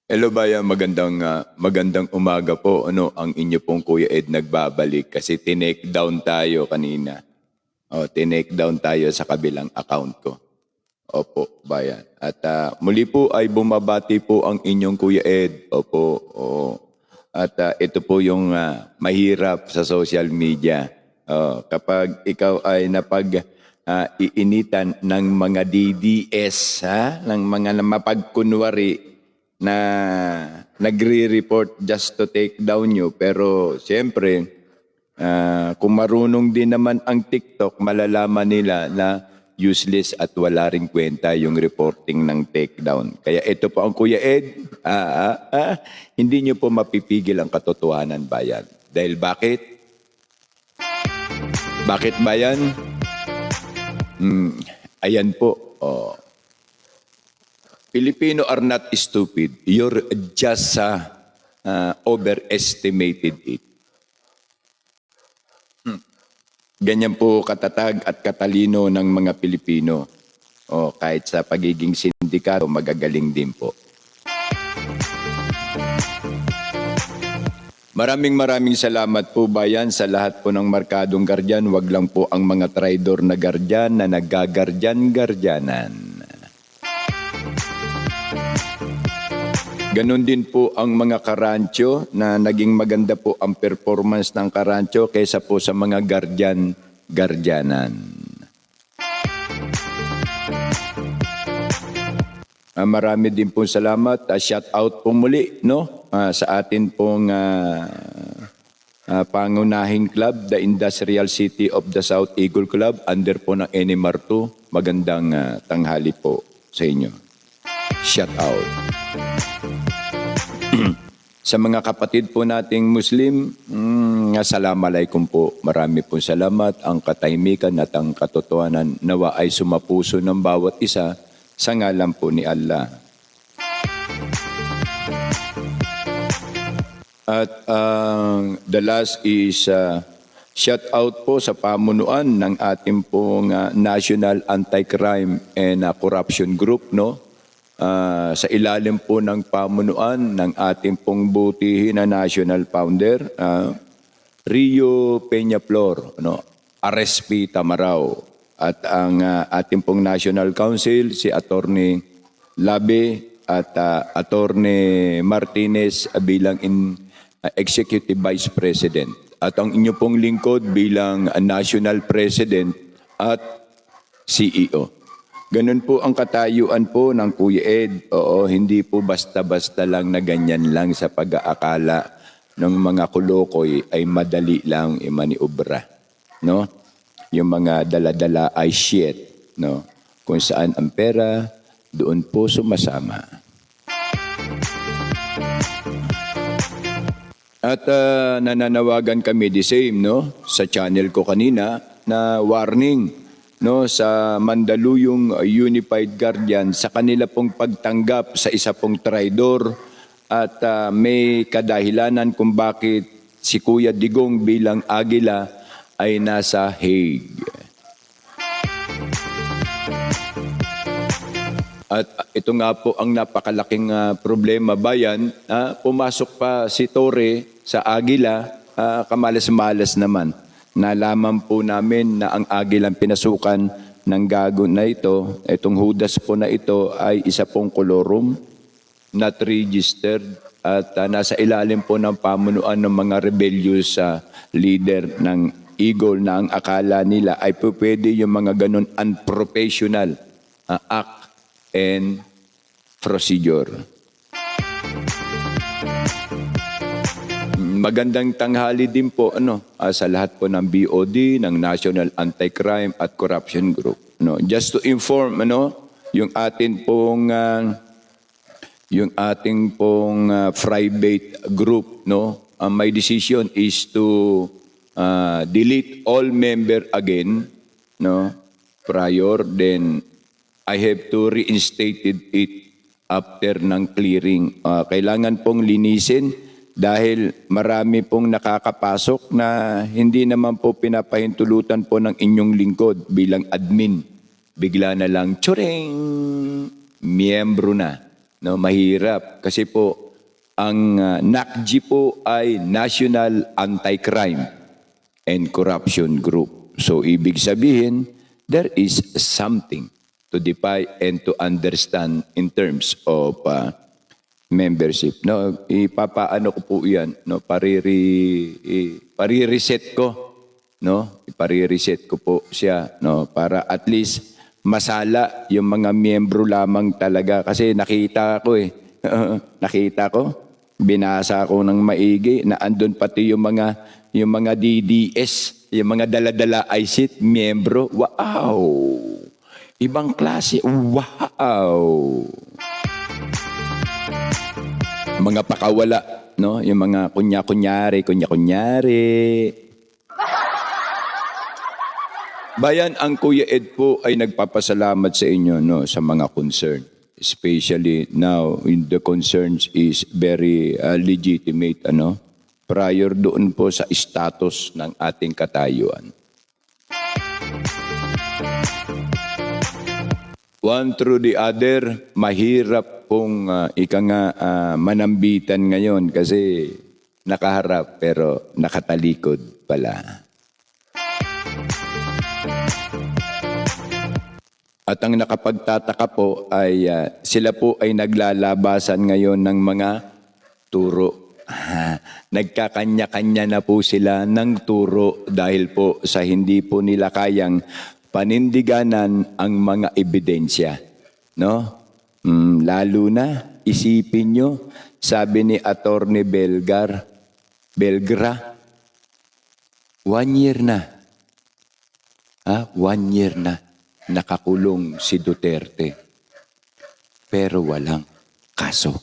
Hello bayan, magandang umaga po. Ang inyo pong Kuya Ed nagbabalik kasi tinake down tayo kanina. Tinake down tayo sa kabilang account ko. Opo, bayan. At muli po ay bumabati po ang inyong Kuya Ed. Opo, oo. At ito po yung mahirap sa social media. Kapag ikaw ay iinitan ng mga DDS, ng mga mapagkunwari, na nagre-report just to take down you. Pero siyempre, kung marunong din naman ang TikTok, malalaman nila na useless at wala ring kwenta yung reporting ng takedown. Kaya ito po ang Kuya Ed, hindi nyo po mapipigil ang katotohanan, bayan. Dahil bakit? Bakit bayan? Ayan po. Filipino are not stupid. You're just overestimated it. Ganyan po katatag at katalino ng mga Pilipino. Kahit sa pagiging sindikato, magagaling din po. Maraming salamat po bayan sa lahat po ng markadong gardyan. Wag lang po ang mga traidor na gardyan na nagagardyan-gardyanan. Ganon din po ang mga karancho na naging maganda po ang performance ng karancho kaysa po sa mga gardyan-gardyanan. Marami din po salamat. Shout out po muli sa atin pong pangunahing club, the Industrial City of the South Eagle Club, under po ng NMR 2. Magandang tanghali po sa inyo. Shout out. Sa mga kapatid po nating Muslim, assalamualaikum po. Marami pong salamat. Ang katahimikan at ang katotohanan nawa ay sumapuso ng bawat isa sa ngalan po ni Allah. At the last is shout out po sa pamunuan ng ating pong National Anti-Crime and Corruption Group, sa ilalim po ng pamunuan ng ating pong butihin na national founder, Rio Peñaflor, RSP Tamaraw, at ang ating pong National Council, si Attorney Labe at Attorney Martinez bilang Executive Vice President. At ang inyo pong lingkod bilang National President at CEO. Ganun po ang katayuan po ng Kuya Ed. Hindi po basta-basta lang na ganyan lang sa pag-aakala ng mga kulokoy ay madali lang imaniobra. Yung mga dala-dala ay shit. Kung saan ang pera, doon po sumasama. At nananawagan kami the same sa channel ko kanina na warning sa Mandaluyong Unified Guardian sa kanila pong pagtanggap sa isa pong traidor at may kadahilanan kung bakit si Kuya Digong bilang Agila ay nasa Hague. At ito nga po ang napakalaking problema bayan. Pumasok pa si Torre sa Agila, kamalas-malas naman. Nalaman po namin na ang Agilang pinasukan ng gago na ito, itong Judas po na ito ay isa pong kolorum, not registered, at nasa ilalim po ng pamunuan ng mga rebellious leader ng Eagle na ang akala nila ay pwede yung mga ganun unprofessional act and procedure. Magandang tanghali din po sa lahat po ng BOD, ng National Anti-Crime at Corruption Group. Just to inform yung ating pong private group, my decision is to delete all member again prior, then I have to reinstate it after ng clearing. Kailangan pong linisin dahil marami pong nakakapasok na hindi naman po pinapahintulutan po ng inyong lingkod bilang admin. Bigla na lang, tsuring, miyembro na. No, mahirap kasi po ang NACG po ay National Anti-Crime and Corruption Group. So ibig sabihin, there is something to define and to understand in terms of membership. No, ipapaano ko po 'yan, no, pari-reset ko, no? Ipari-reset ko po siya, no, para at least masala yung mga miyembro lamang talaga kasi nakita ko nakita ko, binasa ko ng maigi na andun pati yung mga DDS, yung mga dala-dala ISIT miyembro. Wow! Ibang klase. Wow! Mga pakawala, no? Yung mga kunya-kunyari. Bayan, ang Kuya Ed po ay nagpapasalamat sa inyo, no, sa mga concern. Especially now, the concerns is very legitimate, ano? Prior doon po sa status ng ating katayuan. One through the other, mahirap pong manambitan ngayon kasi nakaharap pero nakatalikod pala. At ang nakapagtataka po ay sila po ay naglalabasan ngayon ng mga turo. Nagkakanya-kanya na po sila ng turo dahil po sa hindi po nila kayang panindiganan ang mga ebidensya. No? Lalo na, isipin nyo, sabi ni Attorney Belgra, 1 year na. 1 year na nakakulong si Duterte. Pero walang kaso.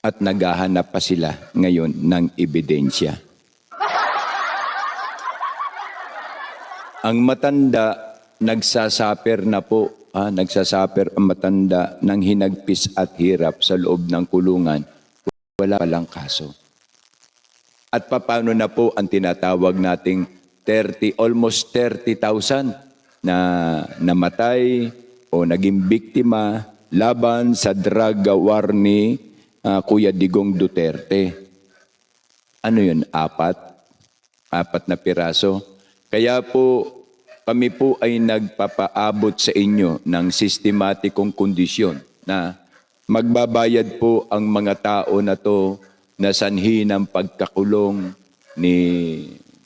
At naghahanap pa sila ngayon ng ebidensya. Ang matanda, nagsasaper na po. Nagsasaper ang matanda ng hinagpis at hirap sa loob ng kulungan. Wala palang kaso. At paano na po ang tinatawag nating almost 30,000 na namatay o naging biktima laban sa drug war ni Kuya Digong Duterte. Ano yun? 4 na piraso. Kaya po kami po ay nagpapaabot sa inyo ng sistematikong kondisyon na magbabayad po ang mga tao na to na sanhi ng pagkakulong ni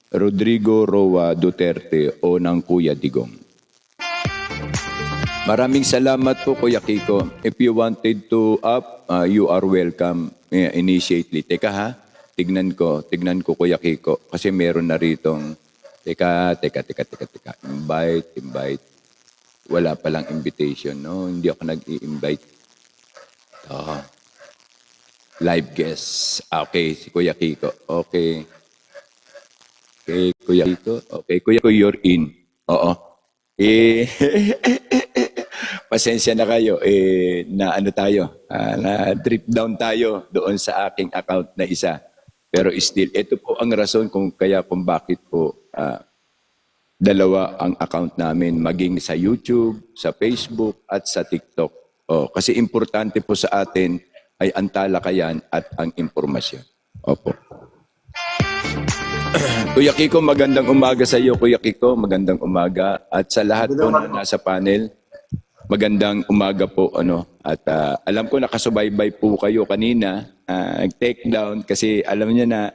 Rodrigo Roa Duterte o ng Kuya Digong. Maraming salamat po, Kuya Kiko. If you wanted to up, you are welcome initially. Teka ha, tignan ko, Kuya Kiko. Kasi meron na ritong, teka. Invite. Wala palang invitation, no? Hindi ako nag-i-invite. Live guest. Okay, si Kuya Kiko. Okay, Kuya Kiko. Okay, Kuya Kiko, you're in. Oo. Pasensya na kayo, na ano tayo, na drip down tayo doon sa aking account na isa. Pero still, ito po ang rason kung bakit po dalawa ang account namin, maging sa YouTube, sa Facebook, at sa TikTok. Kasi importante po sa atin ay ang talakayan at ang impormasyon. Opo. Kuya Kiko, magandang umaga sa iyo, Kuya Kiko. Magandang umaga. At sa lahat po na nasa panel, magandang umaga po. At alam ko nakasubaybay po kayo kanina. Nag-take down kasi alam niya na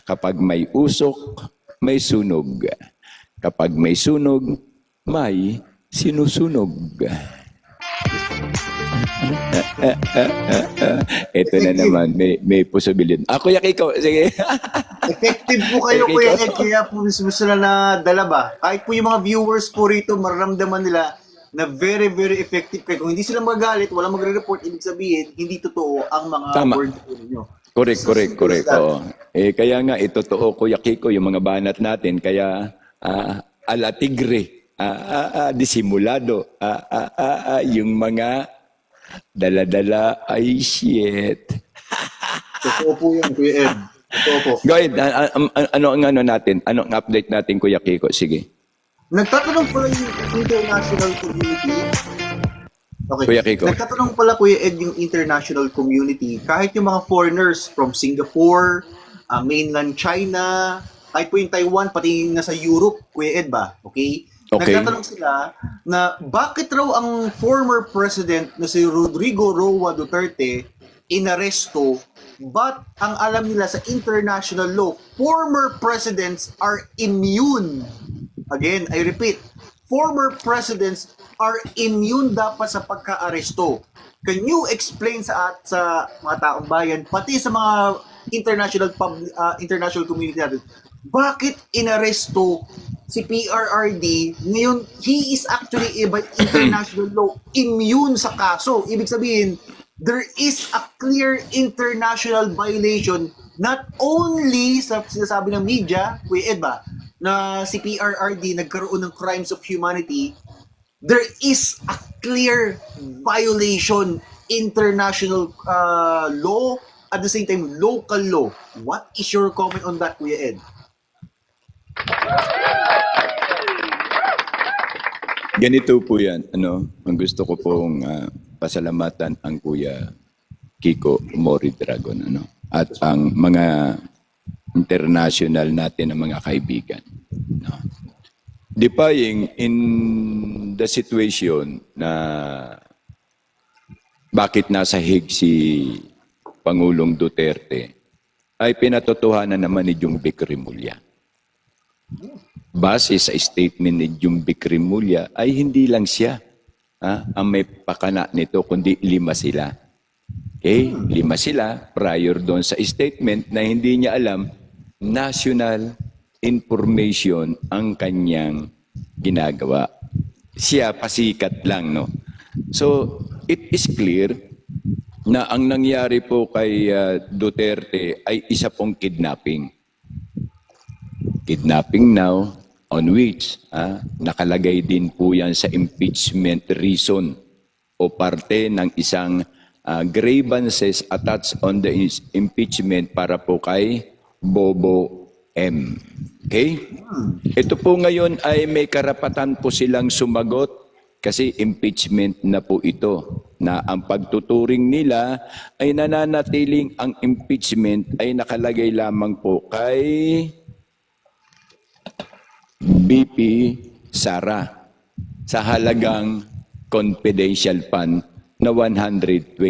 kapag may usok, may sunog. Kapag may sunog, may sinusunog. Ito na naman, may possibility. Kuya Kiko, sige. Effective po kayo, Kuya Ed, kaya po gusto na nadala ba? Kahit po yung mga viewers po rito, mararamdaman nila na very, very effective kayo. Kung hindi sila magalit, walang magre-report, ibig sabihin, hindi totoo ang mga words po ninyo. Correct. Oo. Kaya nga, totoo, Kuya Kiko, yung mga banat natin, kaya ala tigre, disimulado, yung mga dala-dala ay shit. Totoo po yan, Kuya Ed. Totoo po. Go ahead. Ano ang natin? Ano ang update natin, Kuya Kiko? Sige. Nagtatanong pala yung international community Okay. Kuya Kiko. Nagtatanong pala Kuya Ed yung international community, kahit yung mga foreigners from Singapore, mainland China, kahit po yung Taiwan, pati nasa Europe, Kuya Ed ba? Okay? Okay. Nagtatanong sila na bakit raw ang former president na si Rodrigo Roa Duterte inaresto, but ang alam nila sa international law, former presidents are immune. Again, I repeat, former presidents are immune dapat sa pagka-aresto. Can you explain sa mga taong bayan, pati sa mga international community natin, bakit inaresto si PRRD ngayon? He is actually by international law immune sa kaso. Ibig sabihin, there is a clear international violation, not only sa sinasabi ng media, Kuya Ed ba, na si PRRD nagkaroon ng crimes of humanity. There is a clear violation, international law, at the same time local law. What is your comment on that, Kuya Ed? Ganito po yan. Ang gusto ko pong pasalamatan ang Kuya Kiko Mori Dragon. At ang mga international natin na mga kaibigan. Defying in the situation na bakit nasa Hague si Pangulong Duterte, ay pinatotohanan naman ni Jumbic Rimulya. Base sa statement ni Jumbic Rimulya ay hindi lang siya ang may pakana nito, kundi 5 sila. Okay? 5 sila prior doon sa statement na hindi niya alam national information ang kanyang ginagawa. Siya pasikat lang, no? So, it is clear na ang nangyari po kay Duterte ay isa pong kidnapping. Kidnapping now, on which nakalagay din po yan sa impeachment reason o parte ng isang grievances attached on the impeachment para po kay Bobo M. Okay? Ito po ngayon ay may karapatan po silang sumagot kasi impeachment na po ito, na ang pagtuturing nila ay nananatiling ang impeachment ay nakalagay lamang po kay BP Sara sa halagang confidential fund na 127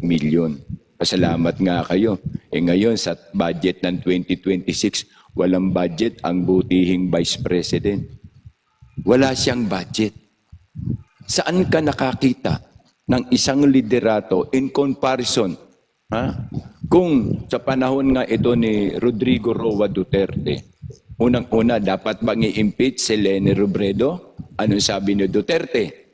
million. Pasalamat nga kayo. Ngayon sa budget ng 2026, walang budget ang butihing Vice President. Wala siyang budget. Saan ka nakakita ng isang liderato in comparison? Kung sa panahon nga ito ni Rodrigo Roa Duterte, unang-una, dapat bang i-impeach si Leni Robredo? Anong sabi ni Duterte?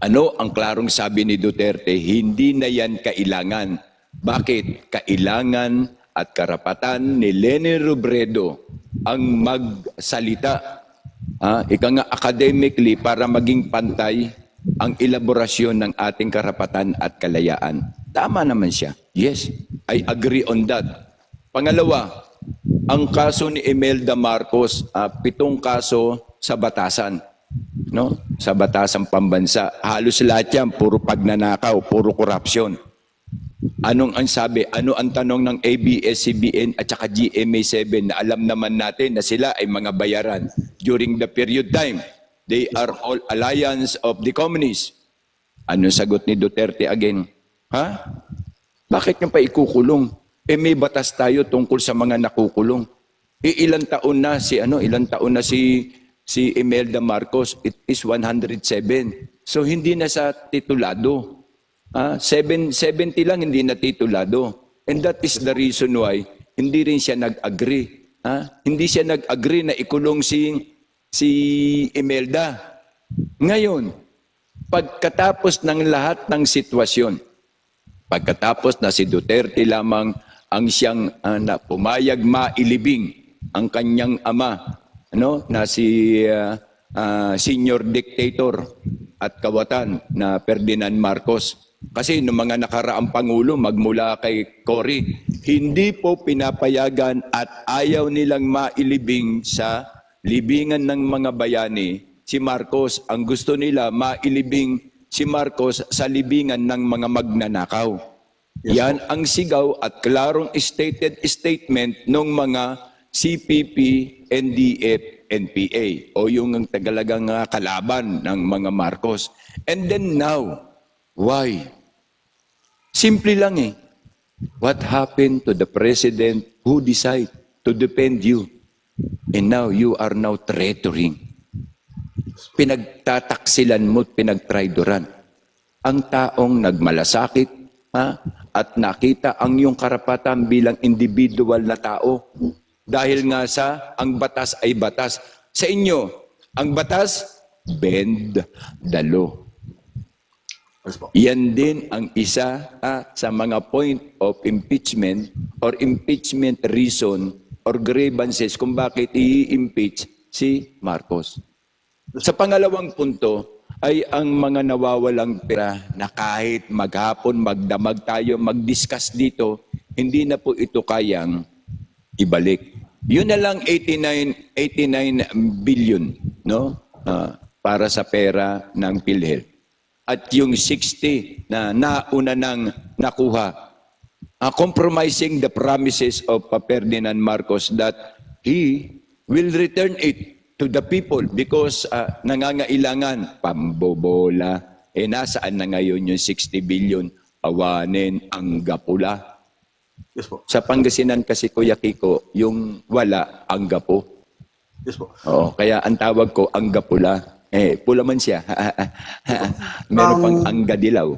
Ano ang klarong sabi ni Duterte? Hindi na yan kailangan. Bakit? Kailangan at karapatan ni Leni Robredo ang magsalita. Ika nga academically para maging pantay ang elaborasyon ng ating karapatan at kalayaan. Tama naman siya. Yes, I agree on that. Pangalawa, ang kaso ni Imelda Marcos, 7 kaso sa batasan. No? Sa batasang pambansa. Halos lahat yan, puro pagnanakaw, puro korupsyon. Anong ang sabi? Ano ang tanong ng ABS-CBN at saka GMA7 na alam naman natin na sila ay mga bayaran during the period time? They are all alliance of the communists. Ano sagot ni Duterte again? Bakit nyo pa ikukulong? May batas tayo tungkol sa mga nakukulong. Ilang taon na si Imelda Marcos? It is 107. So hindi na sa titulado. 70 lang hindi na titulado. And that is the reason why hindi rin siya nag-agree. Hindi siya nag-agree na ikulong si Imelda. Ngayon, pagkatapos ng lahat ng sitwasyon, pagkatapos na si Duterte lamang ang siyang na pumayag mailibing ang kanyang ama, na si senior dictator at kawatan na Ferdinand Marcos. Kasi noong mga nakaraang Pangulo, magmula kay Cory, hindi po pinapayagan at ayaw nilang mailibing sa libingan ng mga bayani si Marcos. Ang gusto nila, mailibing si Marcos sa libingan ng mga magnanakaw. Yan ang sigaw at klarong stated statement ng mga CPP, NDF, NPA o yung tagalagang kalaban ng mga Marcos. And then now, why? Simple lang eh. What happened to the president who decided to defend you? And now you are now traitoring. Pinagtataksilan mo at pinagtraidoran. Ang taong nagmalasakit at nakita ang iyong karapatan bilang individual na tao. Dahil nga sa ang batas ay batas. Sa inyo, ang batas, bend the law. Yan din ang isa sa mga point of impeachment or impeachment reason or grievances kung bakit i-impeach si Marcos. Sa pangalawang punto ay ang mga nawawalang pera na kahit maghapon, magdamag tayo, mag-discuss dito, hindi na po ito kayang ibalik. Yun na lang 89 billion no? Para sa pera ng PhilHealth. At yung 60 na nauna nang nakuha, compromising the promises of Ferdinand Marcos that he will return it to the people because nangangailangan, pambobola. Nasaan na ngayon yung 60 billion? Awanin ang gapula. Yes po. Sa Pangasinan kasi, Kuya Kiko, yung wala, ang gapo. Yes po. Oo, kaya ang tawag ko, ang gapula. Pula man siya. Meron pang angga dilaw.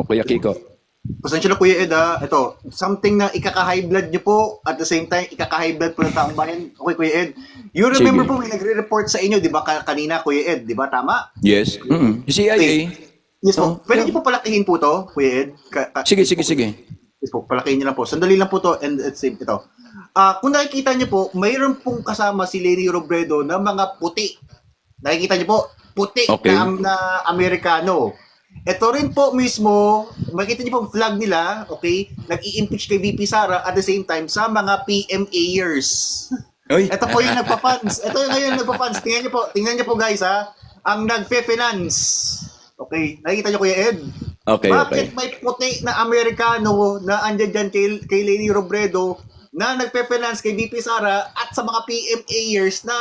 Kuya Kiko. Pasensya na Kuya Ed ito, something na ikaka-high blood nyo po, at the same time, ikaka-high blood po ng taong bayan. Okay Kuya Ed. You remember Sige. po may nagre-report sa inyo, di ba kanina Kuya Ed, di ba? Tama? Yes. CIA. Yes po. Pwede niyo po palakihin po to, Kuya Ed? Sige. Yes po, palakihin niyo lang po. Sandali lang po to and save ito. Kung nakikita niyo po, mayroon pong kasama si Leni Robredo na mga puti. Nakikita niyo po, puti Okay. na Amerikano. Ito rin po mismo, makikita niyo po ang flag nila, okay? Nag-i-impeach kay VP Sara at the same time sa mga PMAers. Oy. Ito po yung nagpa-funds. Ito yung ngayon nagpa-funds. Tingnan niyo po guys ang nagpe-finance. Okay, nakikita niyo Kuya Ed? Okay. Bakit may puti na Amerikano na andyan dyan kay Leni Robredo na nagpe-finance kay VP Sara at sa mga PMAers na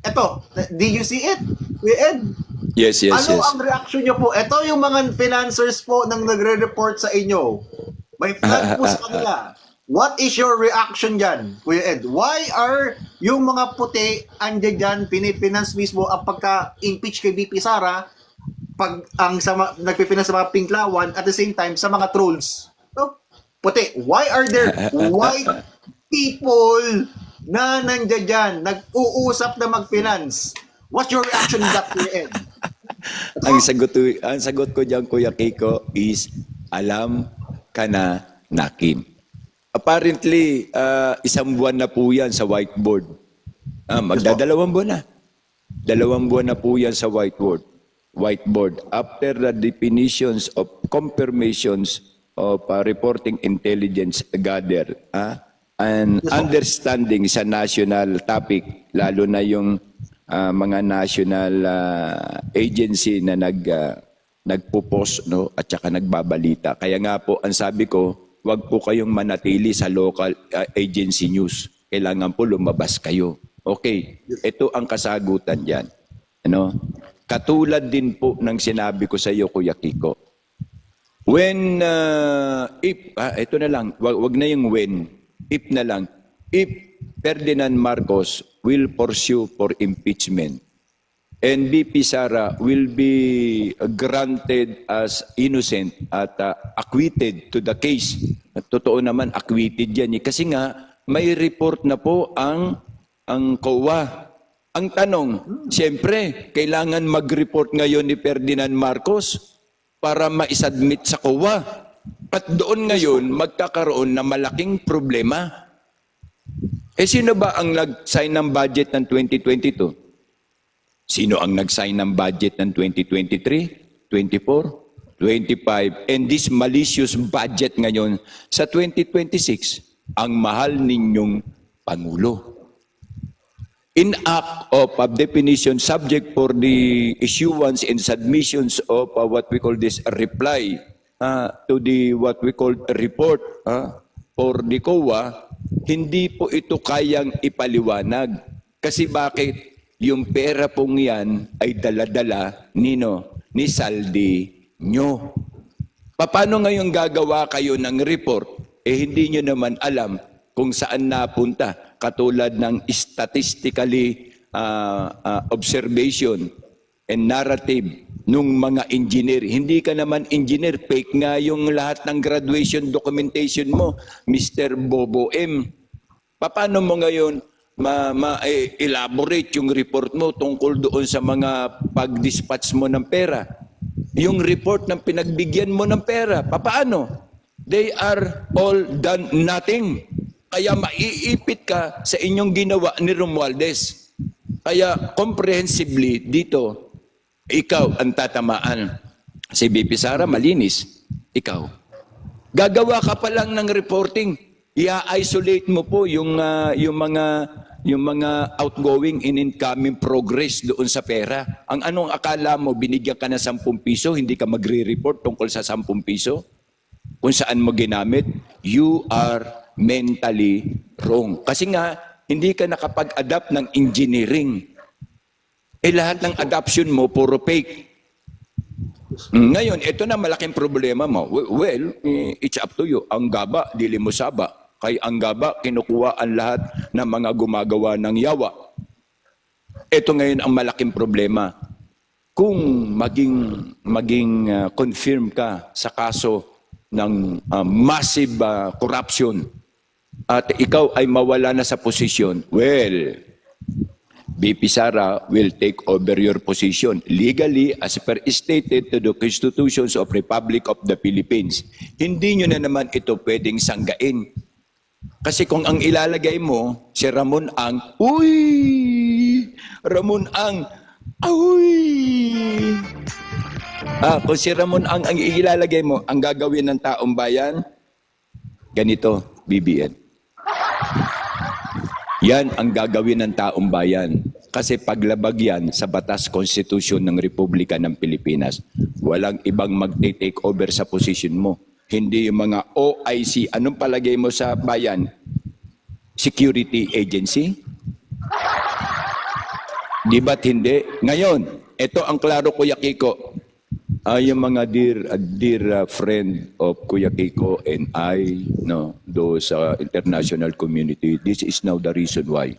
eto, did you see it? Kuya Ed? Yes. Ano ang reaction niyo po? Ito yung mga financiers po nang nagre-report sa inyo. May flag po sa kanila. What is your reaction dyan, Kuya Ed? Why are yung mga puti andyan dyan, pinifinance mismo ang pagka-impeach kay VP Sara pag ang nagpifinance sa mga pinklawan at the same time sa mga trolls? So, puti. Why are there white people na nandiyan dyan, nag-uusap na mag-finance? What's your reaction to that, Kuya Ed? ang sagot ko diyan, Kuya Kiko, is alam ka na nakin. Apparently, isang buwan na po yan sa whiteboard. Magdadalawang buwan na. 2 buwan na po yan sa whiteboard. After the definitions of confirmations of reporting intelligence gathered and understanding sa national topic, lalo na yung mga national agency na nagpo-post no, at saka nagbabalita. Kaya nga po, ang sabi ko, wag po kayong manatili sa local agency news. Kailangan po lumabas kayo. Okay, ito ang kasagutan dyan. Ano? Katulad din po ng sinabi ko sa iyo, Kuya Kiko. When, ito na lang, wag na yung when, if na lang, if Ferdinand Marcos will pursue for impeachment and VP Sara will be granted as innocent at acquitted to the case. Totoo naman, acquitted yan. Kasi nga, may report na po ang COA. Ang tanong, siyempre, kailangan mag-report ngayon ni Ferdinand Marcos para ma-submit sa COA. At doon ngayon, magkakaroon na malaking problema. Sino ba ang nag-sign ng budget ng 2022? Sino ang nag-sign ng budget ng 2023, 24, 25, and this malicious budget ngayon sa 2026, ang mahal ninyong Pangulo. in act of definition subject for the issuance and submissions of what we call this a reply to the what we call a report for the COA, hindi po ito kayang ipaliwanag. Kasi bakit? Yung pera pong yan ay dala-dala ni saldi nyo. Paano ngayon gagawa kayo ng report? Hindi nyo naman alam kung saan napunta. Katulad ng statistically observation and narrative nung mga engineer. Hindi ka naman engineer, fake nga yung lahat ng graduation documentation mo, Mr. Bobo M. Paano mo ngayon ma-elaborate yung report mo tungkol doon sa mga pag-dispatch mo ng pera? Yung report ng pinagbigyan mo ng pera, paano? They are all done nothing. Kaya maiipit ka sa inyong ginawa ni Romualdez. Kaya comprehensively dito, ikaw ang tatamaan. Si BP Sara, malinis. Ikaw. Gagawa ka pa lang ng reporting. I-isolate mo po yung mga outgoing and incoming progress doon sa pera. Ang anong akala mo, binigyan ka na 10 piso, hindi ka magre-report tungkol sa 10 piso? Kung saan mo ginamit? You are mentally wrong. Kasi nga, hindi ka nakapag-adapt ng engineering. Lahat ng adoption mo, puro fake. Ngayon, ito na malaking problema mo. Well, it's up to you. Ang gaba, dili mo saba. Kay ang gaba, kinukuha ang lahat ng mga gumagawa ng yawa. Ito ngayon ang malaking problema. Kung maging confirm ka sa kaso ng massive corruption at ikaw ay mawala na sa posisyon, well, BP Sara will take over your position legally as per stated to the constitutions of Republic of the Philippines. Hindi nyo na naman ito pwedeng sanggain. Kasi kung ang ilalagay mo, si Ramon Ang, Ramon Ang, kung si Ramon ang ilalagay mo, ang gagawin ng taong bayan, ganito, BBN. Yan ang gagawin ng taong bayan. Kasi paglabag yan sa batas konstitusyon ng Republika ng Pilipinas, walang ibang mag-take over sa posisyon mo. Hindi yung mga OIC. Anong palagay mo sa bayan? Security agency? Di ba't hindi? Ngayon, ito ang klaro, Kuya Kiko. Yung mga dear friend of Kuya Kiko and I, those international community, this is now the reason why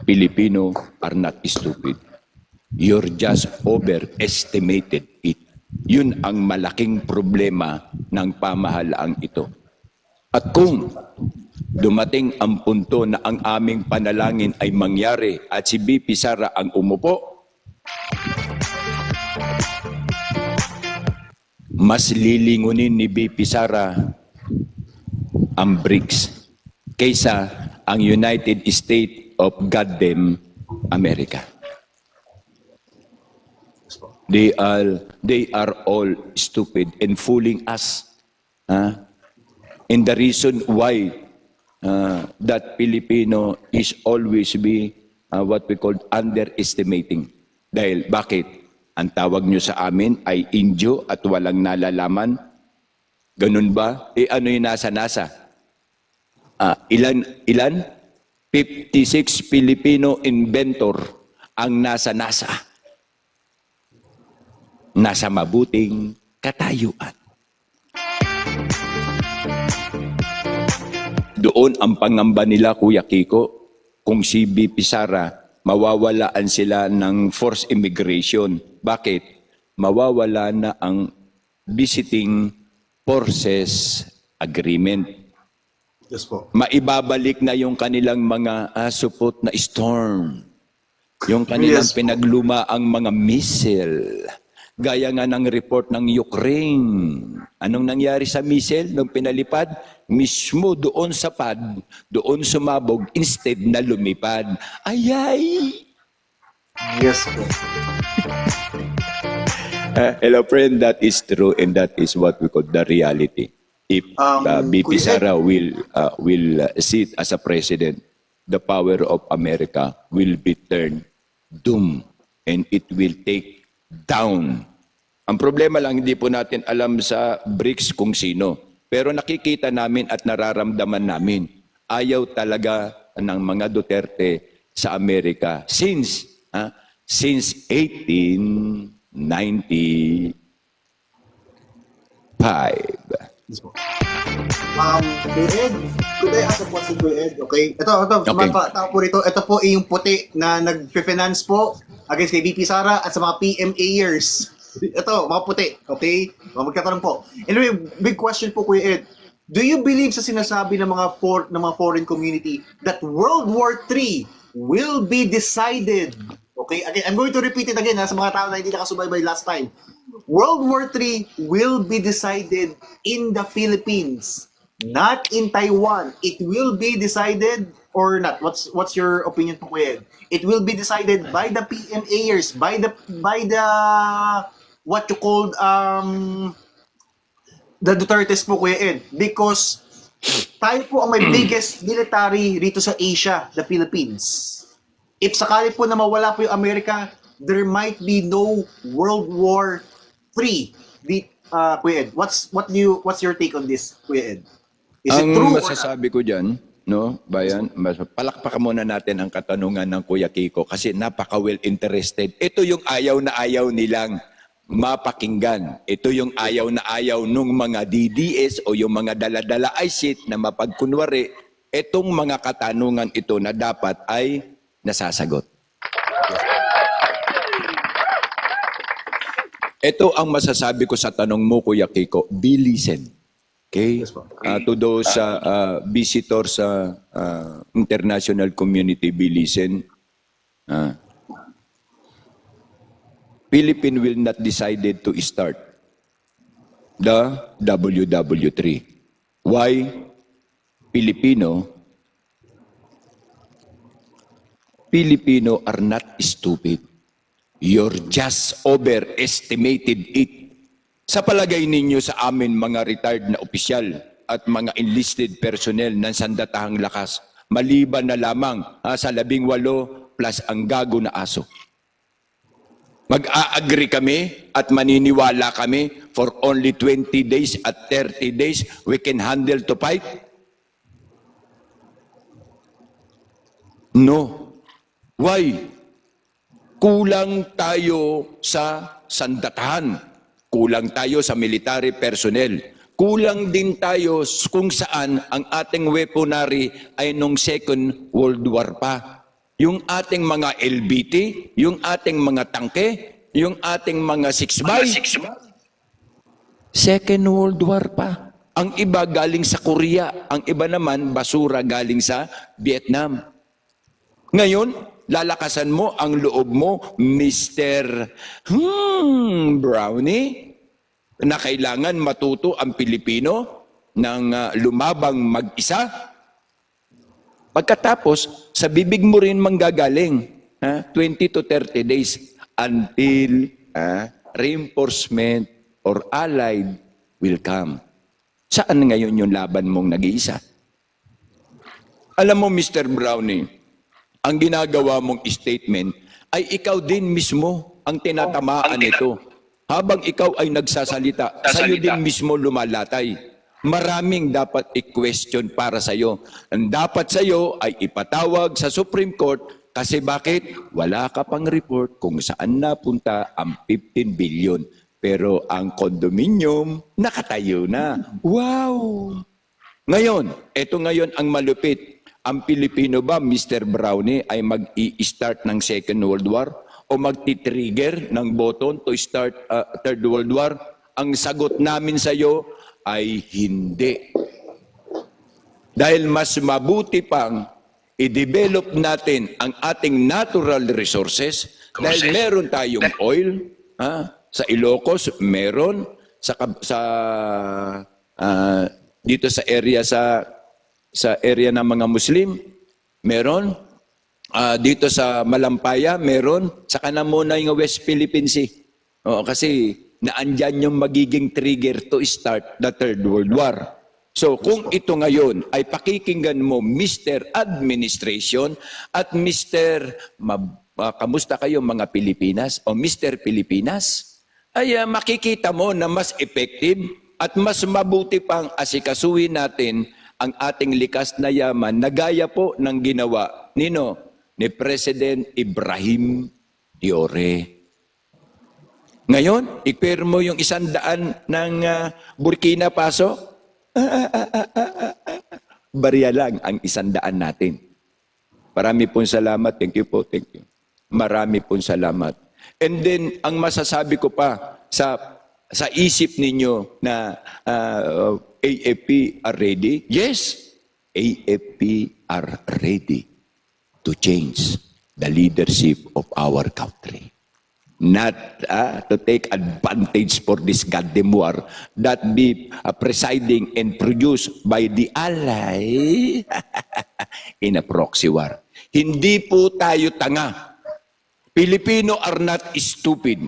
Filipino are not stupid. You're just overestimated it. Yun ang malaking problema ng pamahalaang ito. At kung dumating ang punto na ang aming panalangin ay mangyari at si BP Sara ang umupo, mas lilingunin ni BP Sara ang BRICS kaysa ang United States of Goddamn America. They are all stupid and fooling us. And the reason why that Filipino is always be what we call underestimating. Dahil bakit? Ang tawag nyo sa amin ay Indio at walang nalalaman. Ganun ba? Ano yung nasa-nasa? Ilan? 56 Filipino inventor ang nasa-nasa. Nasa mabuting katayuan. Doon ang pangamba nila, Kuya Kiko, kung si BP Sara, mawawalaan sila ng forced immigration. Bakit? Mawawala na ang visiting forces agreement. Yes po. Maibabalik na yung kanilang mga supot na storm. Yung kanilang Yes po. pinaglumaang mga missile. Gaya nga ng report ng Ukraine. Anong nangyari sa missile nung pinalipad? Mismo doon sa pad, doon sumabog instead na lumipad. Ayay! Yes po. Hello friend, that is true and that is what we call the reality. if BP Kuya Ed, Sara will sit as a president, the power of America will be turned doom and it will take down. Ang problema lang, hindi po natin alam sa BRICS kung sino. Pero nakikita namin at nararamdaman namin, ayaw talaga ng mga Duterte sa Amerika since 1895. Kuya Ed, could I ask a question, Kuya Ed? Okay. Ito, Okay. tao po rito. Ito po yung puti na nag-finance po against kay VP Sara at sa mga PMAers. Ito, mga puti. Okay? Magkatanong po. Anyway, big question po, Kuya Ed. Do you believe sa sinasabi ng mga foreign community that World War III will be decided? Okay? Again, I'm going to repeat it again sa mga tao na hindi nakasubaybay last time. World War III will be decided in the Philippines, not in Taiwan. It will be decided or not. What's your opinion po, Kuya Ed? It will be decided by the PMAers, by the what you called the Dutertes po, Kuya Ed, because tayo po ang may biggest military rito sa Asia, the Philippines. If sakali po na mawala po yung Amerika, there might be no World War III. Kuya Ed, what's your take on this, Kuya Ed? Is it Ang true or not? masasabi ko dyan, no, bayan, palakpakan muna natin ang katanungan ng Kuya Kiko kasi napaka-well interested. Ito yung ayaw na ayaw nilang mapakinggan. Ito yung ayaw na ayaw nung mga DDS o yung mga daladala ISIT na mapagkunwari, itong mga katanungan ito na dapat ay nasasagot. Ito ang masasabi ko sa tanong mo, Kuya Kiko. Be listen. Okay? Yes, po. To those visitors sa international community, be listen. Philippines will not decided to start the WW3. Why? Filipino are not stupid. You're just overestimated it. Sa palagay ninyo sa amin mga retired na opisyal at mga enlisted personnel ng sandatahang lakas, maliban na lamang sa 18 plus ang gago na aso. Mag-a-agree kami at maniniwala kami for only 20 days at 30 days we can handle to fight? No. Why? Kulang tayo sa sandatahan. Kulang tayo sa military personnel. Kulang din tayo kung saan ang ating weaponry ay nung Second World War pa. Yung ating mga LBT, yung ating mga tangke, yung ating mga 6x. Second World War pa. Ang iba galing sa Korea, ang iba naman basura galing sa Vietnam. Ngayon, lalakasan mo ang loob mo, Mr. Brownie, na kailangan matuto ang Pilipino ng lumabang mag-isa. Pagkatapos, sa bibig mo rin manggagaling, 20 to 30 days until reinforcement or allied will come. Saan ngayon yung laban mong nag-iisa? Alam mo, Mr. Brownie, ang ginagawa mong statement ay ikaw din mismo ang tinatamaan nito. Habang ikaw ay nagsasalita, sa'yo din mismo lumalatay. Maraming dapat i-question para sa'yo. Ang dapat sa'yo ay ipatawag sa Supreme Court kasi bakit? Wala ka pang report kung saan napunta ang 15 billion. Pero ang condominium, nakatayo na. Wow! Ngayon, eto ngayon ang malupit. Ang Pilipino ba, Mr. Brownie, ay mag-i-start ng Second World War? O magti-trigger ng button to start Third World War? Ang sagot namin sa iyo ay hindi. Dahil mas mabuti pang i-develop natin ang ating natural resources dahil meron tayong oil, sa Ilocos meron, dito sa area sa area ng mga Muslim meron, dito sa Malampaya meron, saka na muna yung West Philippine Sea. Kasi naandyan yung magiging trigger to start the Third World War. So kung ito ngayon ay pakikinggan mo Mr. Administration at Mr. Kamusta kayo mga Pilipinas o Mr. Pilipinas, ay makikita mo na mas effective at mas mabuti pang asikasuhin natin ang ating likas na yaman na gaya po ng ginawa ni President Ibrahim Diore. Ngayon, i-pair mo yung 100 ng Burkina Faso, barya lang ang 100 natin. Marami pong salamat. Thank you po. Thank you. Marami pong salamat. And then, ang masasabi ko pa sa isip ninyo na AFP are ready? Yes, AFP are ready to change the leadership of our country. Not to take advantage for this goddamn war that be presiding and produced by the ally in a proxy war. Hindi po tayo tanga. Filipino are not stupid.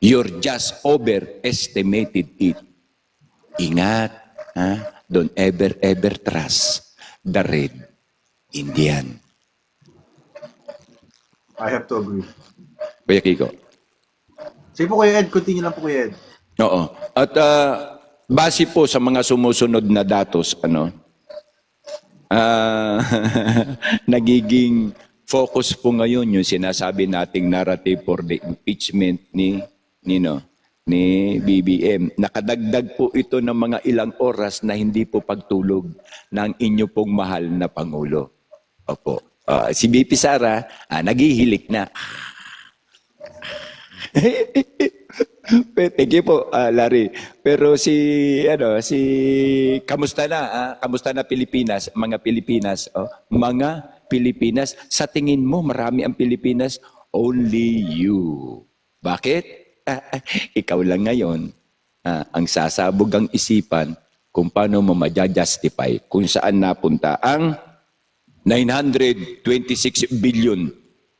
You're just overestimated it. Ingat, don't ever trust the Red Indian. I have to agree. Kuya Kiko. Sige po Kuya Ed, continue lang po Kuya Ed. Oo. At base po sa mga sumusunod na datos, nagiging focus po ngayon yung sinasabi nating narrative for the impeachment ni BBM. Nakadagdag po ito ng mga ilang oras na hindi po pagtulog ng inyo pong mahal na Pangulo. Opo. Si BP Sara, naghihilik na. Thank you po, Larry. Pero kamusta na Pilipinas, mga Pilipinas, mga Pilipinas, sa tingin mo marami ang Pilipinas, only you. Bakit? Ikaw lang ngayon ang sasabog ang isipan kung paano mo ma-justify kung saan napunta ang 926 billion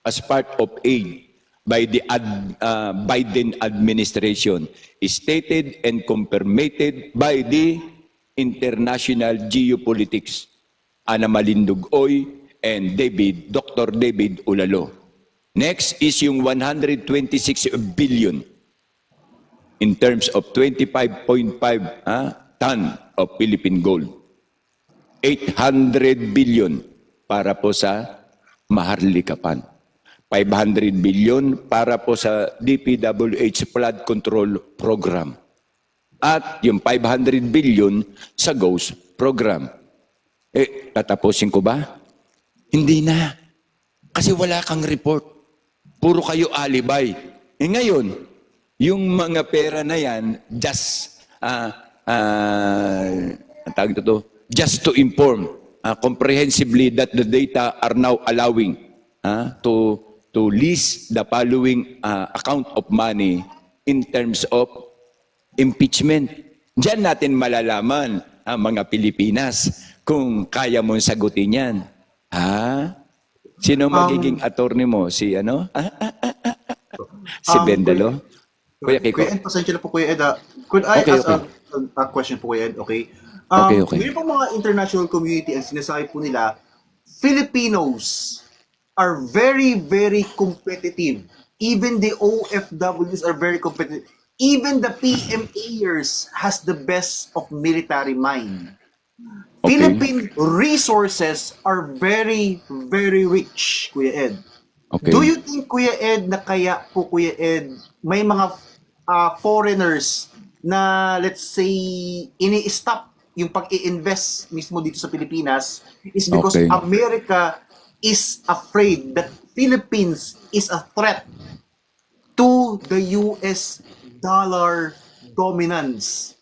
as part of aid by the Biden administration, stated and confirmed by the international geopolitics, Ana Malindugoy and Dr. David Ulalo. Next is yung 126 billion in terms of 25.5 ton of Philippine gold. 800 billion para po sa Maharlikapan. 500 billion para po sa DPWH Flood Control Program. At yung 500 billion sa GHOST Program. Tatapusin ko ba? Hindi na. Kasi wala kang report. Puro kayo alibay. Ngayon, yung mga pera na yan, just to inform comprehensively that the data are now allowing to list the following account of money in terms of impeachment. Diyan natin malalaman, mga Pilipinas, kung kaya mong sagutin yan. Sino magiging attorney mo? Si si Bendalo? Kuya Kiko. Kuya Ed, pasensya na po Kuya Ed. Could I ask a question po Kuya Ed? Okay. Okay. Ngayon po mga international community ang sinasabi po nila, Filipinos are very, very competitive. Even the OFWs are very competitive. Even the PMAers has the best of military mind. Okay. Philippine resources are very, very rich, Kuya Ed. Okay. Do you think, Kuya Ed, na kaya po, Kuya Ed, may mga foreigners na, let's say, ini-stop yung pag-i-invest mismo dito sa Pilipinas is because America is afraid that Philippines is a threat to the US dollar dominance.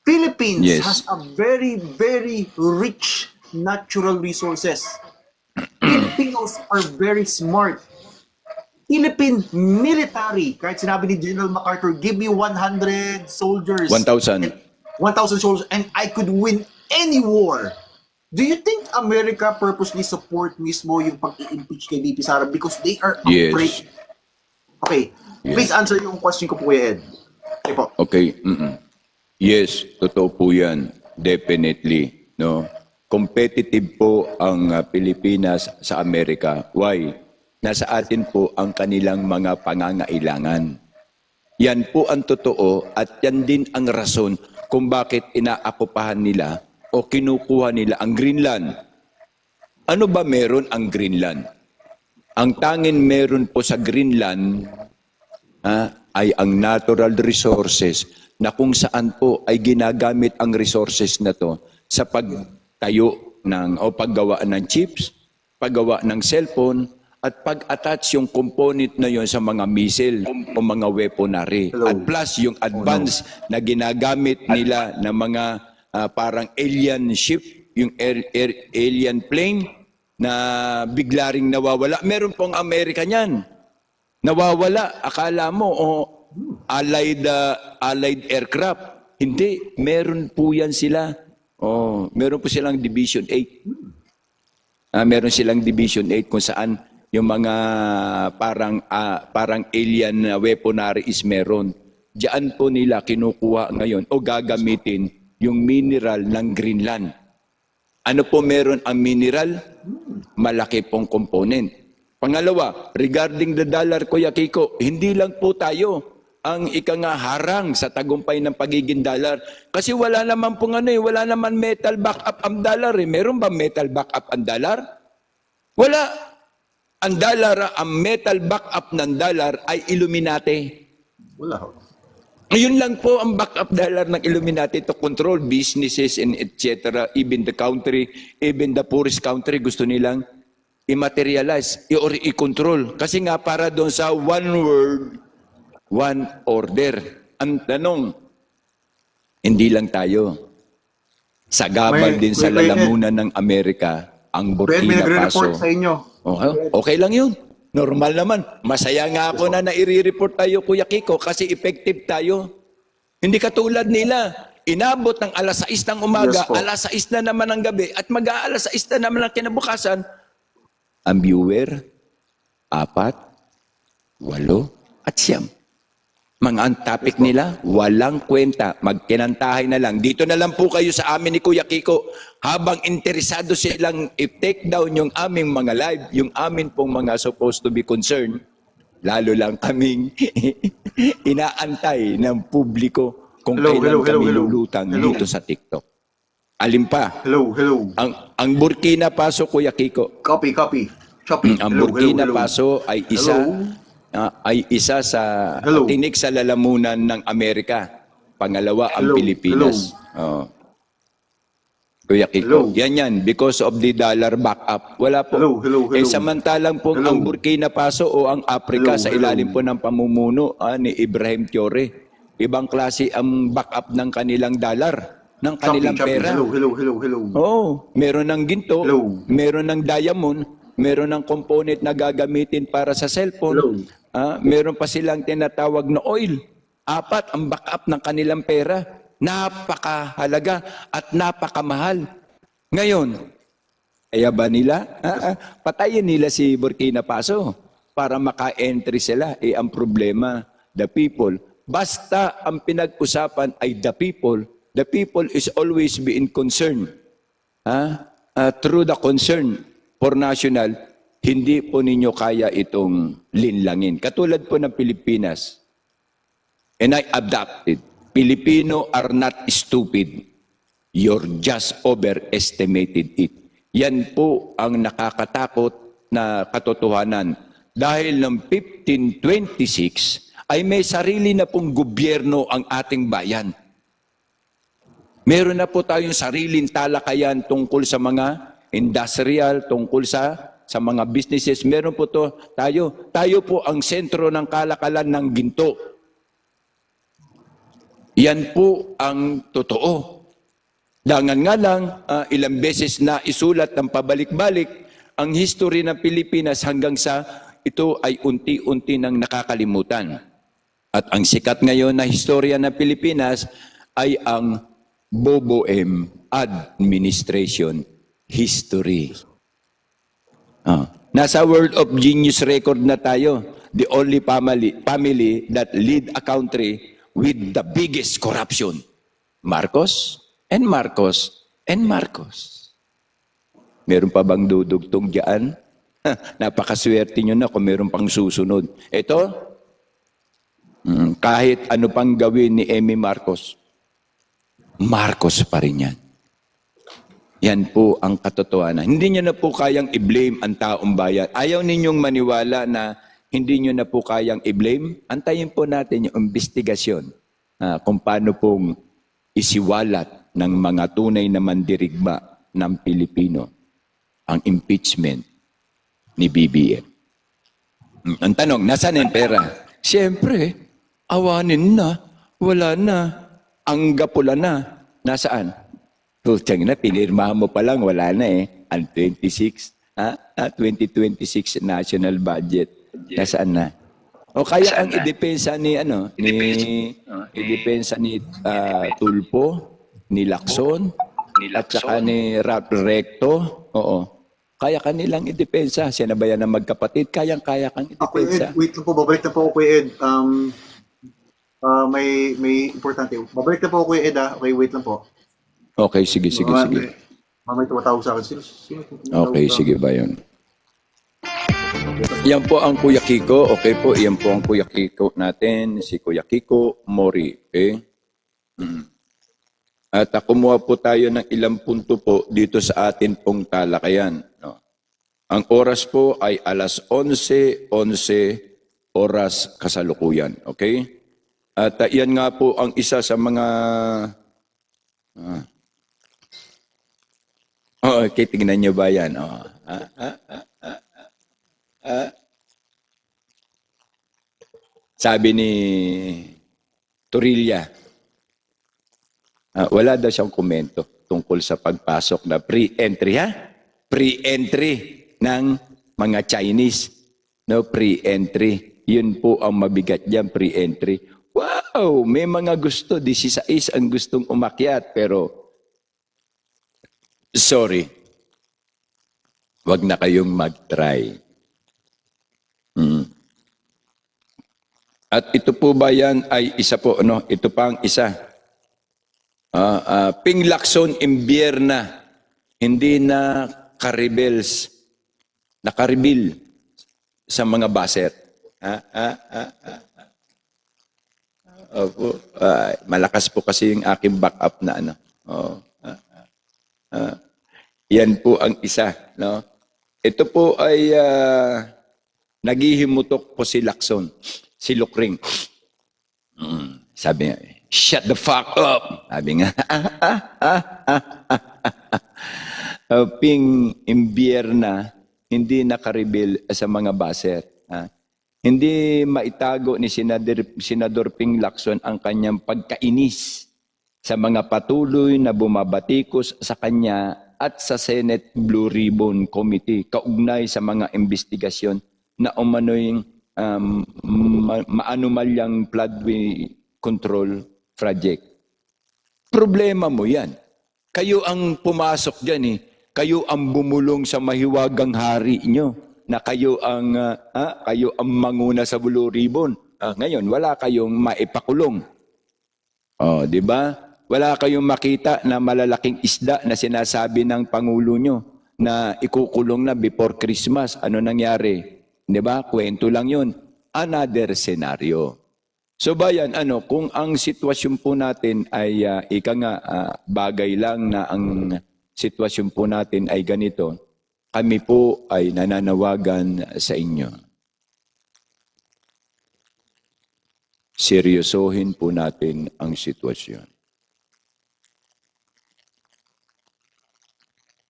Philippines has a very, very rich natural resources. Filipinos are very smart. Philippine military, kahit sinabi ni General MacArthur, give me 100 soldiers. 1,000. 1,000 soldiers and I could win any war. Do you think America purposely support mismo yung pag-i-impeach kay VP Sara because they are afraid? Okay. Please answer yung question ko po, Kuya Ed. Okay po. Okay. Yes, totoo po yan. definitely. No? Competitive po ang Pilipinas sa Amerika. Why? Nasa atin po ang kanilang mga pangangailangan. Yan po ang totoo at yan din ang rason kung bakit inaakupahan nila o kinukuha nila ang Greenland. Ano ba meron ang Greenland? Ang tanging meron po sa Greenland ay ang natural resources na kung saan po ay ginagamit ang resources na to sa pagtayo ng o paggawa ng chips, paggawa ng cellphone, at pag-attach yung component na yon sa mga missile o mga weaponry. At plus yung advance na ginagamit nila ng mga parang alien ship, yung alien plane na bigla ring nawawala. Meron pong Amerika niyan. Nawawala. Akala mo, allied aircraft. Hindi. Meron po yan sila. Meron po silang Division 8. Meron silang Division 8 kung saan yung mga parang alien weaponry is meron. Diyan po nila kinukuha ngayon o gagamitin yung mineral ng Greenland. Ano po meron ang mineral? Malaki pong component. Pangalawa, regarding the dollar, Kuya Kiko, hindi lang po tayo ang harang sa tagumpay ng pagiging dollar. Kasi wala naman pong wala naman metal backup ang dollar. Meron ba metal backup ang dollar? Wala. Ang dollar, ang metal backup ng dollar ay Illuminati. Wala. Ngayon lang po ang backup dollar ng Illuminati to control businesses and etc. Even the country, even the poorest country, gusto nilang i-materialize or i-control. Kasi nga para doon sa one world, one order. Ang tanong, hindi lang tayo. Sagabal din sa lalamunan ng Amerika, ang Burkina Faso. Sa inyo. Okay lang yun. Normal naman. Masaya nga ako na nai-report tayo, Kuya Kiko, kasi effective tayo. Hindi katulad nila. Inabot ng alas 6 ng umaga, alas 6 na naman ng gabi, at mag-aalas 6 na naman ng kinabukasan. Ang viewer, 4, 8, at 9. Mga ang topic nila, walang kwenta. Magkinantahay na lang. Dito na lang po kayo sa amin ni Kuya Kiko. Habang interesado silang i-take down yung aming mga live, yung amin pong mga supposed to be concerned, lalo lang kaming inaantay ng publiko kung kailan kami lulutang dito sa TikTok. Alin pa? Hello. Ang Burkina Faso, Kuya Kiko. Copy. Ang Burkina Faso ay isa sa tinik sa lalamunan ng Amerika. Pangalawa ang Pilipinas. Kuya Kiko. Yan. Because of the dollar backup. Wala po. Samantalang po ang Burkina Faso o ang Africa sa ilalim po ng pamumuno ni Ibrahim Traoré. Ibang klase ang backup ng kanilang dollar, ng kanilang pera. Meron ng ginto, meron ng diamond, meron ng component na gagamitin para sa cellphone. Meron pa silang tinatawag na oil. 4 ang backup ng kanilang pera. Napakahalaga at napakamahal. Ngayon, kaya ba nila? Patayin nila si Burkina Faso para maka-entry sila. Ang problema, the people. Basta ang pinag-usapan ay the people is always being concerned. Through the concern for national, hindi po ninyo kaya itong linlangin. Katulad po ng Pilipinas. And I adapted. Filipino are not stupid. You're just overestimated it. Yan po ang nakakatakot na katotohanan. Dahil ng 1526 ay may sarili na pong gobyerno ang ating bayan. Meron na po tayong sariling talakayan tungkol sa mga industrial, tungkol sa mga businesses. Meron po tayo. Tayo po ang sentro ng kalakalan ng ginto. Yan po ang totoo. Dangan nga lang, ilang beses na isulat ng pabalik-balik ang history ng Pilipinas hanggang sa ito ay unti-unti nang nakakalimutan. At ang sikat ngayon na historya ng Pilipinas ay ang BOBOM Administration History. Nasa World of Genius record na tayo. The only family that lead a country with the biggest corruption. Marcos And Marcos. And Marcos. Meron pa bang dudugtong diyan? Napakaswerte nyo na kung meron pang susunod. Ito, kahit ano pang gawin ni Amy Marcos, Marcos pa rin yan. Yan po ang katotohanan. Hindi nyo na po kayang i-blame ang taong bayan. Ayaw ninyong maniwala na hindi nyo na po kayang i-blame. Antayin po natin yung investigasyon kung paano pong isiwalat ng mga tunay na mandirigma ng Pilipino ang impeachment ni BBM. Ang tanong, nasaan yung pera? Siyempre, awanin na, wala na, ang gapula na. Nasaan? Putang na, pinirmahan mo pa lang, wala na eh. Ang 2026 national budget. Nasaan na? O kaya ang idepensa ni idepensa ni Tulpo, ni Lacson, at saka ni Recto. Oo. Kaya kanilang idepensa. Siya na ba yan ang magkapatid? Kayang-kaya kang idepensa. Wait lang po, babalik na po ako kay Ed. May importante. Babalik na po ako kay Ed Okay, wait lang po. Okay, sige. Mamay tumatawag sa akin. Sino Okay, sige ba yun? Yan po ang Kuya Kiko. Okay po, yan po ang Kuya Kiko natin. Si Kuya Kiko Mori. Okay? At kumuha po tayo ng ilang punto po dito sa atin pong talakayan. No? Ang oras po ay alas 11:11 oras kasalukuyan. Okay? At yan nga po ang isa sa mga... okay, tingnan nyo ba yan? Sabi ni Torilla, wala daw siyang komento tungkol sa pagpasok na pre-entry, ha? Pre-entry ng mga Chinese. No, pre-entry. Yun po ang mabigat diyan, pre-entry. Wow! May mga gusto, 16 ang gustong umakyat, pero sorry. Wag na kayong mag-try. At ito po ba yan ay isa po, ano? Ito pa ang isa. Ping Lacson Imbierna, hindi na karibels, nakaribil sa mga baser. Opo, malakas po kasi yung aking backup na ano. Yan po ang isa. No? Ito po ay naghihimutok po si Lacson, si Lukring. Sabi niya, shut the fuck up. Sabi nga, Ping Imbierna, hindi nakaribil sa mga baser. Hindi maitago ni Senador Ping Lacson ang kanyang pagkainis sa mga patuloy na bumabatikos sa kanya at sa Senate Blue Ribbon Committee kaugnay sa mga investigasyon na umano'y maanumalyang floodway control project. Problema mo yan. Kayo ang pumasok dyan eh. Kayo ang bumulong sa mahiwagang hari nyo na kayo ang manguna sa Blue Ribbon. Ngayon, wala kayong maipakulong. Di ba? Wala kayong makita na malalaking isda na sinasabi ng Pangulo nyo na ikukulong na before Christmas. Ano nangyari? Di ba? Kwento lang yun. Another scenario. So bayan, kung ang sitwasyon po natin ay bagay lang na ang sitwasyon po natin ay ganito, kami po ay nananawagan sa inyo. Seryosohin po natin ang sitwasyon.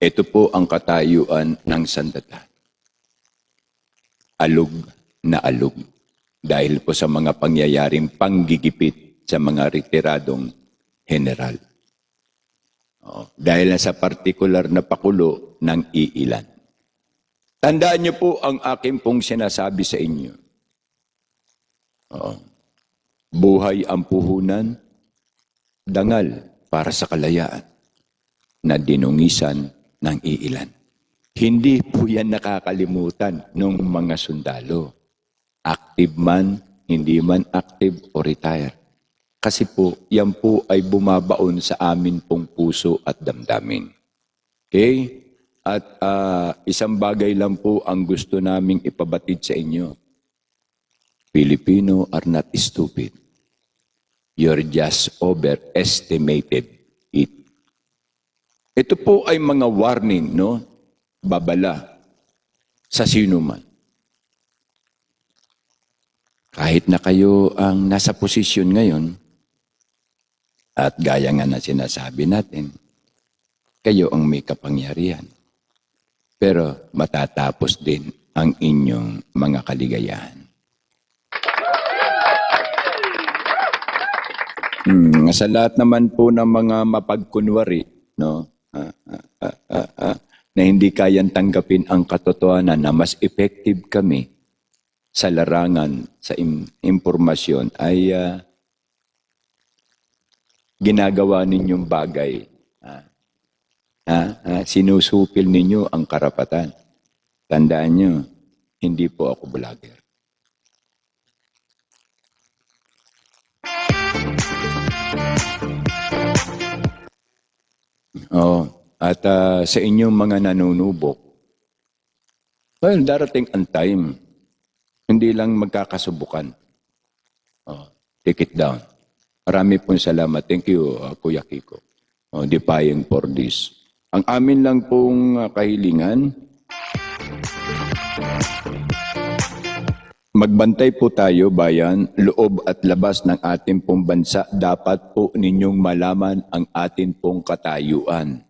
Ito po ang katayuan ng sandata. Alog na alog. Dahil po sa mga pangyayaring panggigipit sa mga retiradong general. Dahil na sa partikular na pakulo ng iilan. Tandaan niyo po ang aking pong sinasabi sa inyo. Buhay ang puhunan, dangal para sa kalayaan, na dinungisan ng iilan. Hindi po yan nakakalimutan ng mga sundalo. Active man, hindi man active o retire. Kasi po, yan po ay bumabaon sa amin pong puso at damdamin. Okay? At isang bagay lang po ang gusto naming ipabatid sa inyo. Filipino are not stupid. You're just overestimated it. Ito po ay mga warning, no? Babala sa sino man. Kahit na kayo ang nasa posisyon ngayon, at gaya nga na sinasabi natin, kayo ang may kapangyarihan. Pero matatapos din ang inyong mga kaligayahan. Sa lahat naman po ng mga mapagkunwari, no, na hindi kayang tanggapin ang katotohanan na mas effective kami sa larangan, sa impormasyon, ay ginagawa ninyong bagay. Sinusupil ninyo ang karapatan. Tandaan nyo, hindi po ako vlogger. At sa inyong mga nanunubok, well, darating ang time. Hindi lang magkakasubukan. Take it down. Marami pong salamat. Thank you, Kuya Kiko. Defying for this. Ang amin lang pong kahilingan, magbantay po tayo, bayan, loob at labas ng ating pong bansa. Dapat po ninyong malaman ang ating pong katayuan.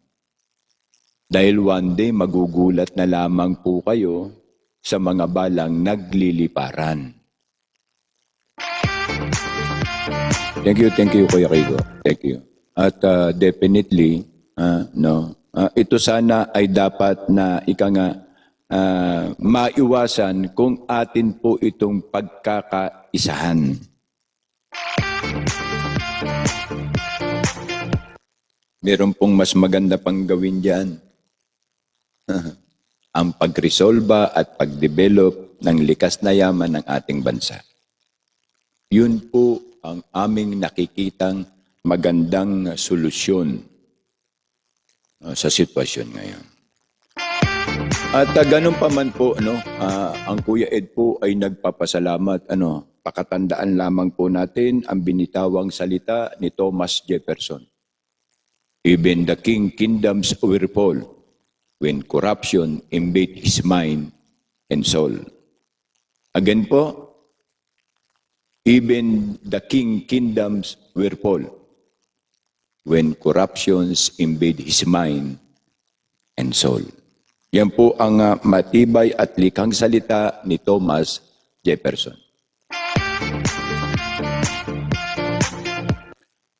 Dahil one day magugulat na lamang po kayo sa mga balang nagliliparan. Thank you, Kuya Kiko. Thank you. At definitely, ito sana ay dapat na maiwasan kung atin po itong pagkakaisahan. Meron pong mas maganda pang gawin dyan. Ang pagresolba at pagdevelop ng likas na yaman ng ating bansa. Yun po ang aming nakikitang magandang solusyon sa sitwasyon ngayon. At ganun pa man po, ang Kuya Ed po ay nagpapasalamat. Pakatandaan lamang po natin ang binitawang salita ni Thomas Jefferson. Even the kingdoms will fall when corruption invade his mind and soul. Again po, even the kingdoms will fall when corruptions invade his mind and soul. Yan po ang matibay at likhang salita ni Thomas Jefferson.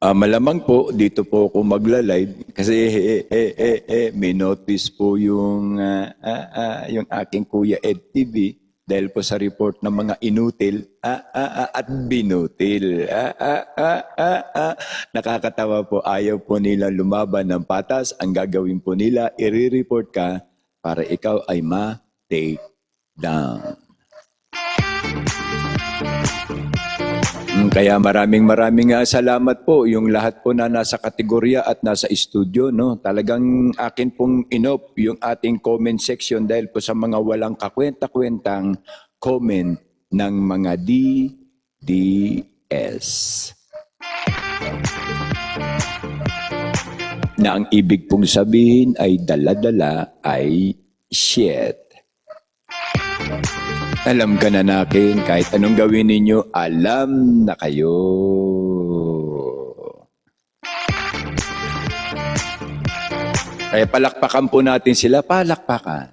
Malamang po, dito po ako magla-live kasi may notice po yung aking Kuya Ed TV dahil po sa report ng mga inutil at binutil. Nakakatawa po, ayaw po nila lumaban ng patas. Ang gagawin po nila, i-report ka para ikaw ay ma-take down. Kaya maraming salamat po yung lahat po na nasa kategorya at nasa studio. Talagang akin pong inop yung ating comment section dahil po sa mga walang kakwenta-kwentang comment ng mga DDS. Na ang ibig pong sabihin ay dala-dala ay shit. Alam ka na natin, kahit anong gawin ninyo, alam na kayo. Kaya palakpakan po natin sila, palakpakan.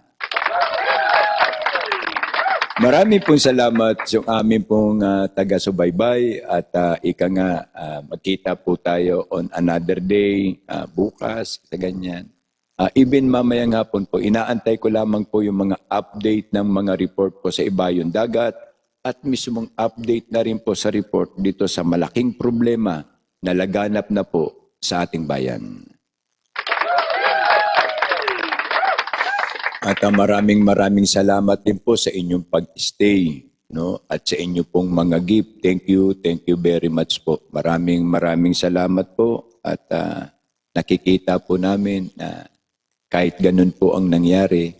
Marami pong salamat sa aming pong taga-subaybay at magkita po tayo on another day, bukas, sa ganyan. Even mamayang hapon po, inaantay ko lamang po yung mga update ng mga report po sa Ibayong Dagat at mismong update na rin po sa report dito sa malaking problema na laganap na po sa ating bayan. At maraming salamat din po sa inyong pag-stay no? At sa inyo pong mga gift. Thank you very much po. Maraming salamat po at nakikita po namin na kahit ganun po ang nangyari,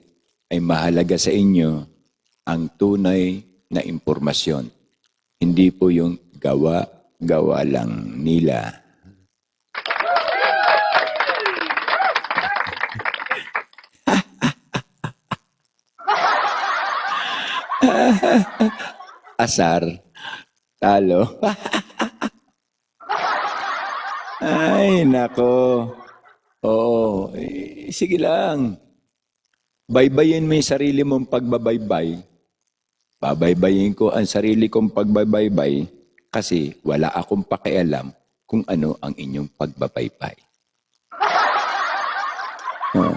ay mahalaga sa inyo ang tunay na impormasyon. Hindi po yung gawa lang nila. Asar, talo. Ay, nako. Oo, sige lang. Baybayin mo yung sarili mong pagbabaybay. Babaybayin ko ang sarili kong pagbabaybay kasi wala akong pakialam kung ano ang inyong pagbabaybay. Oh.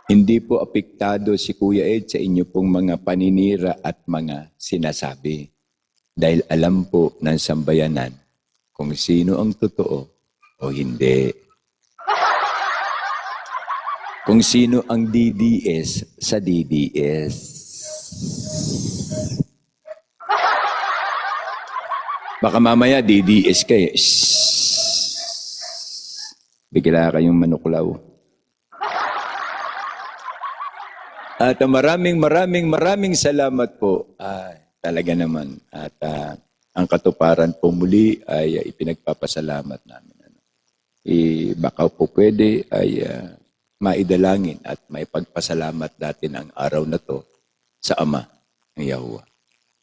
Hindi po apektado si Kuya Ed sa inyo pong mga paninira at mga sinasabi. Dahil alam po ng sambayanan kung sino ang totoo o hindi. Kung sino ang DDS sa DDS. Baka mamaya DDS kayo. Bigla kayong manuklaw. At maraming salamat po. Talaga naman. At ang katuparan po muli ay ipinagpapasalamat namin. Baka po pwede ay maidalangin at maipagpasalamat natin ang araw na to sa Ama ng Yahuwah.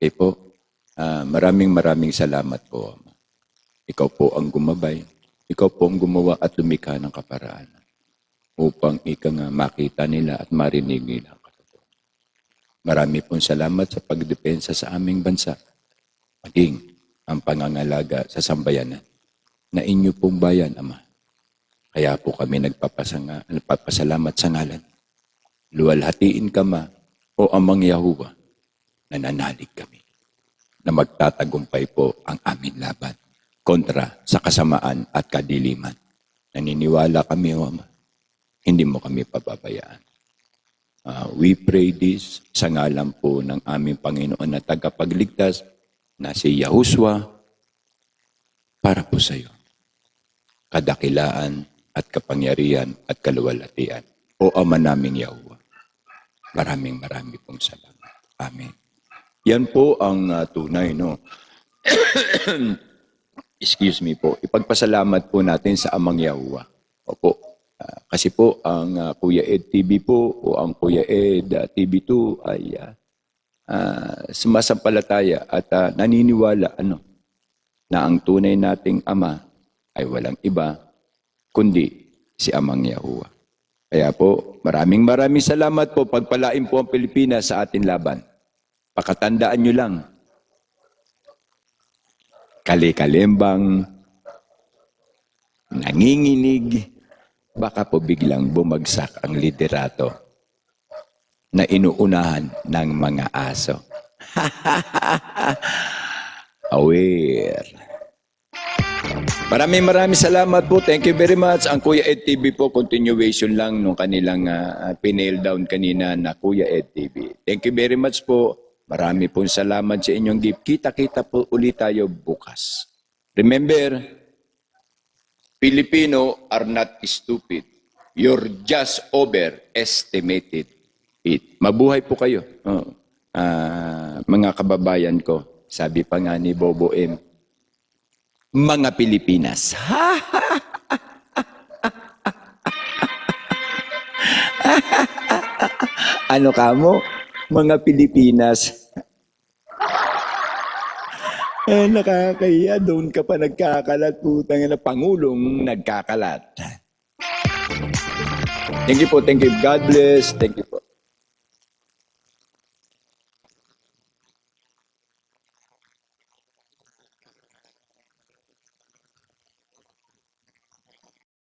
Okay po, maraming salamat po, Ama. Ikaw po ang gumabay. Ikaw po ang gumawa at lumikha ng kaparaan upang makita nila at marinig nila. Marami pong salamat sa pagdepensa sa aming bansa, maging ang pangangalaga sa sambayanan na inyo pong bayan, Ama. Kaya po kami nagpapasalamat sa ngalan. Luwalhatiin ka, Ma, o Amang Yahuwah, nananalig kami na magtatagumpay po ang aming laban kontra sa kasamaan at kadiliman. Naniniwala kami, O Ama, hindi mo kami pababayaan. We pray this sa ngalan po ng aming Panginoon na tagapagligtas na si Yahushua para po sa iyo. Kadakilaan at kapangyarihan at kaluwalhatian. O Ama naming Yahuwah. Maraming pong salamat. Amen. Yan po ang tunay, no? Excuse me po. Ipagpasalamat po natin sa Amang Yahuwah. Opo. Kasi po, ang Kuya Ed TV po o ang Kuya Ed TV2 ay sumasampalataya at naniniwala na ang tunay nating Ama ay walang iba kundi si Amang Yahuwah. Kaya po, maraming salamat po. Pagpalain po ang Pilipinas sa ating laban. Pakatandaan nyo lang, kali-kalembang, nanginginig, baka po biglang bumagsak ang liderato na inuunahan ng mga aso. Aware. Maraming salamat po. Thank you very much. Ang Kuya Ed TV po, continuation lang nung kanilang pinail down kanina na Kuya Ed TV. Thank you very much po. Marami pong salamat sa inyong gift. Kita-kita po ulit tayo bukas. Remember, Filipino are not stupid. You're just overestimated it. Mabuhay po kayo. Mga kababayan ko, sabi pa nga ni Bobo M, mga Pilipinas. Ano ka mo? Mga Pilipinas. Nakakahiya. Doon ka pa nagkakalat. Putang na Pangulong nagkakalat. Thank you po. Thank you. God bless. Thank you.